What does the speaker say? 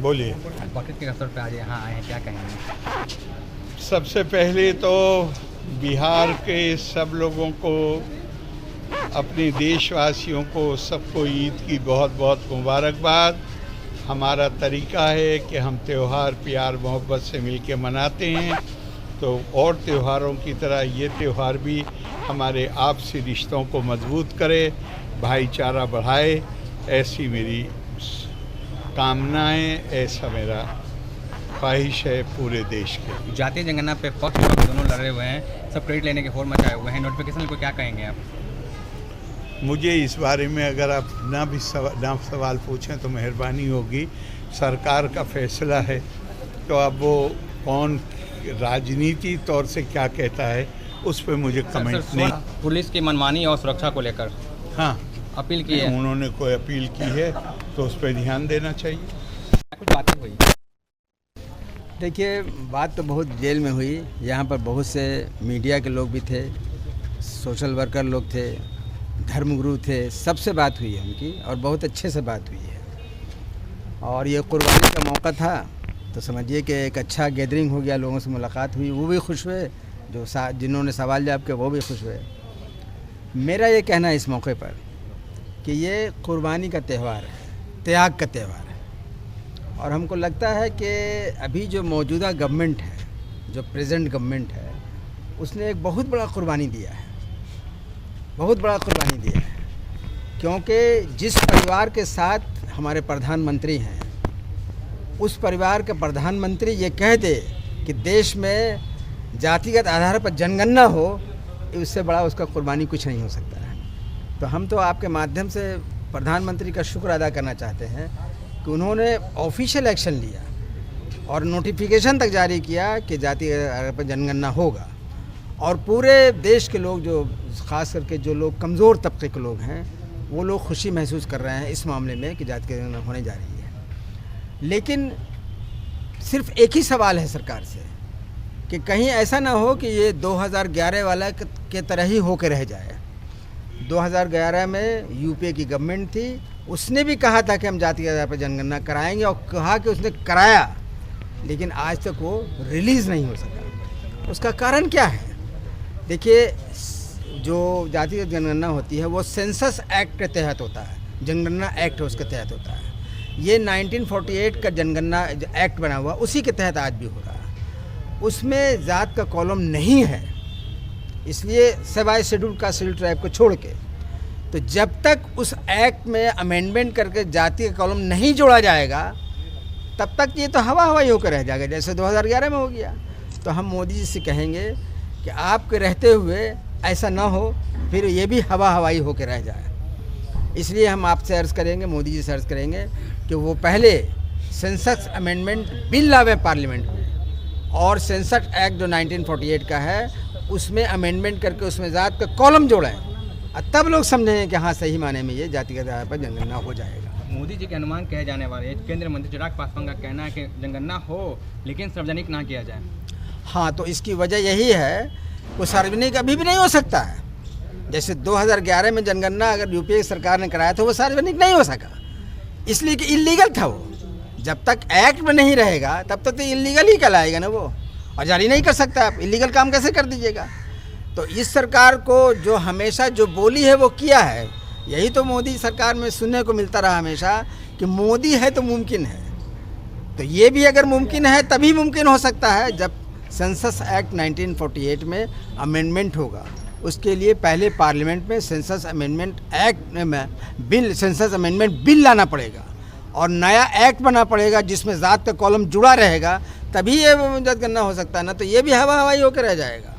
बोलिए। बकरीद के अवसर पर आज यहाँ आए हैं, क्या कहेंगे? सबसे पहले तो बिहार के सब लोगों को, अपने देशवासियों को, सबको ईद की बहुत बहुत मुबारकबाद। हमारा तरीका है कि हम त्यौहार प्यार मोहब्बत से मिलकर मनाते हैं, तो और त्योहारों की तरह ये त्यौहार भी हमारे आपसी रिश्तों को मजबूत करे, भाईचारा बढ़ाए, ऐसी मेरी कामनाएं, ऐसा मेरा ख्वाहिश है पूरे देश के। जातीय जनगणना पे पक्ष विपक्ष दोनों लड़े हुए हैं, सब क्रेडिट लेने के होड़ मचाए हुए हैं, नोटिफिकेशन को क्या कहेंगे आप? मुझे इस बारे में अगर आप ना सवाल पूछें तो मेहरबानी होगी। सरकार का फैसला है, तो अब वो कौन राजनीति तौर से क्या कहता है उस पर मुझे कमेंट नहीं। पुलिस की मनमानी और सुरक्षा को लेकर हाँ अपील की है, उन्होंने कोई अपील की है तो उस पर ध्यान देना चाहिए। कुछ बातें हुई? देखिए, बात तो बहुत जेल में हुई। यहाँ पर बहुत से मीडिया के लोग भी थे, सोशल वर्कर लोग थे, धर्मगुरु थे, सबसे बात हुई है उनकी और बहुत अच्छे से बात हुई है। और ये कुर्बानी का मौका था तो समझिए कि एक अच्छा गैदरिंग हो गया, लोगों से मुलाकात हुई, वो भी खुश हुए, जो जिन्होंने सवाल जवाब किए वो भी खुश हुए। मेरा ये कहना है इस मौके पर कि ये कुर्बानी का त्यौहार है, त्याग का त्यौहार है। और हमको लगता है कि अभी जो मौजूदा गवर्नमेंट है, जो प्रेजेंट गवर्नमेंट है, उसने एक बहुत बड़ा कुर्बानी दिया है, बहुत बड़ा कुर्बानी दिया है। क्योंकि जिस परिवार के साथ हमारे प्रधानमंत्री हैं, उस परिवार के प्रधानमंत्री ये कह दे कि देश में जातिगत आधार पर जनगणना हो, उससे बड़ा उसका कुर्बानी कुछ नहीं हो सकता है। तो हम तो आपके माध्यम से प्रधानमंत्री का शुक्र अदा करना चाहते हैं कि उन्होंने ऑफिशियल एक्शन लिया और नोटिफिकेशन तक जारी किया कि जातिगत आधार पर जनगणना होगा। और पूरे देश के लोग, जो ख़ास करके जो लोग कमज़ोर तबके के लोग हैं, वो लोग खुशी महसूस कर रहे हैं इस मामले में कि जातिगत जनगणना होने जा रही है। लेकिन सिर्फ एक ही सवाल है सरकार से कि कहीं ऐसा ना हो कि ये 2011 वाला के तरह ही होकर रह जाए। 2011 में यूपीए की गवर्नमेंट थी, उसने भी कहा था कि हम जाति के आधार पर जनगणना कराएंगे और कहा कि उसने कराया, लेकिन आज तक वो रिलीज़ नहीं हो सका। उसका कारण क्या है? देखिए, जो जातिगत जनगणना होती है वो सेंसस एक्ट के तहत होता है, जनगणना एक्ट उसके तहत होता है। ये 1948 का जनगणना एक्ट बना हुआ, उसी के तहत आज भी हो रहा है। उसमें जात का कॉलम नहीं है, इसलिए सिवाय शेड्यूल कास्ट शेड्यूल ट्राइब को छोड़ के। तो जब तक उस एक्ट में अमेंडमेंट करके जाति का कॉलम नहीं जोड़ा जाएगा, तब तक ये तो हवा हवाई होकर रह जाएगा, जैसे 2011 में हो गया। तो हम मोदी जी से कहेंगे कि आपके रहते हुए ऐसा ना हो, फिर ये भी हवा हवाई होकर रह जाए। इसलिए हम आपसे अर्ज़ करेंगे, मोदी जी से अर्ज़ करेंगे कि वो पहले सेंसस अमेंडमेंट बिल लावे पार्लियामेंट में, और सेंसस एक्ट जो 1948 का है उसमें अमेंडमेंट करके उसमें जात का कॉलम जोड़ें, और तब लोग समझेंगे कि हाँ, सही माने में ये जातिगत आधार पर जनगणना हो जाएगा। मोदी जी के अनुमान कहे जाने वाले केंद्रीय मंत्री चिराग पासवान का कहना है कि जनगणना हो लेकिन सार्वजनिक ना किया जाए। हाँ, तो इसकी वजह यही है कि सार्वजनिक अभी भी नहीं हो सकता है। जैसे 2011 में जनगणना अगर यूपीए सरकार ने कराया तो वो सार्वजनिक नहीं हो सका, इसलिए कि इलीगल था वो। जब तक एक्ट में नहीं रहेगा तब तक तो इलीगल ही कहलाएगा ना वो, और जारी नहीं कर सकता। आप इलीगल काम कैसे कर दीजिएगा? तो इस सरकार को जो हमेशा जो बोली है वो किया है। यही तो मोदी सरकार में सुनने को मिलता रहा हमेशा कि मोदी है तो मुमकिन है। तो ये भी अगर मुमकिन है तभी मुमकिन हो सकता है जब सेंसस एक्ट 1948 में अमेंडमेंट होगा। उसके लिए पहले पार्लियामेंट में census amendment act bill, census amendment bill लाना पड़ेगा और नया एक्ट बना पड़ेगा जिसमें जात का कॉलम जुड़ा रहेगा, तभी ये जनगणना हो सकता है। ना तो ये भी हवा हवाई होकर रह जाएगा।